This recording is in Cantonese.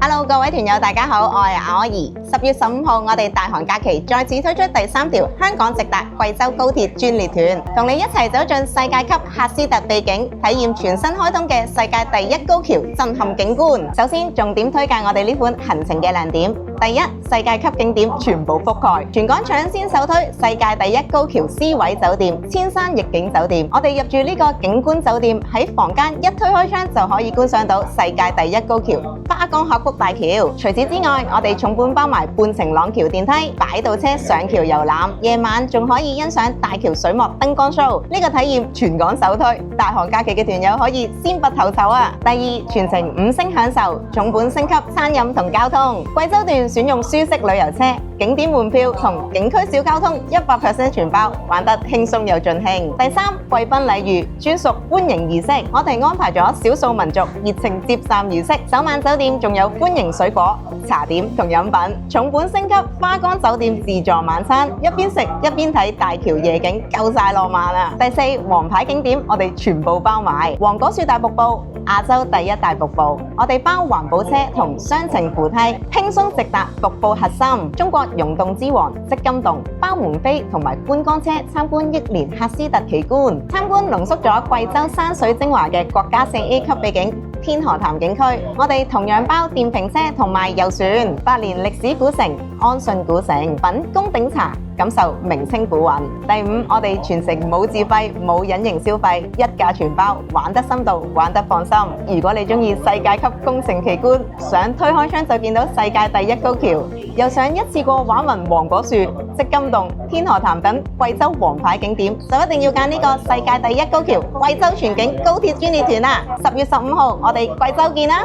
Hello， 各位團友，大家好，我係阿怡。10月15號，我哋大寒假期再次推出第3條香港直達貴州高鐵專列團，同你一齊走進世界級喀斯特秘境，體驗全新開通嘅世界第一高橋震撼景觀。首先，重點推介我哋呢款行程嘅亮點。第一，世界級景點全部覆蓋，全港搶先首推世界第一高橋 C 位酒店千山逸景酒店。我哋入住呢個景觀酒店，喺房間一推開窗就可以觀賞到世界第一高橋花江峽谷大橋。除此之外，我哋重本包埋半程廊橋電梯、擺渡車上橋遊覽，夜晚仲可以欣賞大橋水幕燈光 show。呢個體驗全港首推，大寒假期嘅團友可以先拔頭籌啊！第二，全程5星享受，重本升級餐飲同交通。貴州段選用舒適旅遊車，景點門票同景區小交通100%全包，玩得輕鬆又盡興。第三，貴賓禮遇，專屬歡迎儀式，我哋安排咗少數民族熱情接站儀式，首晚酒店仲有歡迎水果、茶點同飲品，重本升級花江酒店自助晚餐，一邊食一邊睇大橋夜景，夠晒浪漫啊！第四，王牌景點我哋全部包埋，黃果樹大瀑布，亞洲第一大瀑布，我哋包環保車同雙程扶梯，輕鬆直達瀑布核心。中國溶洞之王積金洞，包門飛同埋觀光車參觀憶蓮喀斯特奇觀，參觀濃縮咗貴州山水精華嘅國家4A 級秘境天河潭景區。我哋同樣包電瓶車同埋遊船，百年歷史古城安順古城，品宮頂茶，感受名稱古韻。第五，我哋全程冇自費冇隱形消費，一價全包，玩得深度，玩得放心。如果你中意世界級工程奇觀，想推開窗就見到世界第一高橋，又想一次過玩勻黃果樹、積金洞、天河潭等貴州王牌景點，就一定要揀呢個世界第一高橋貴州全景高鐵專列團啦！10月15號，我哋貴州見啦！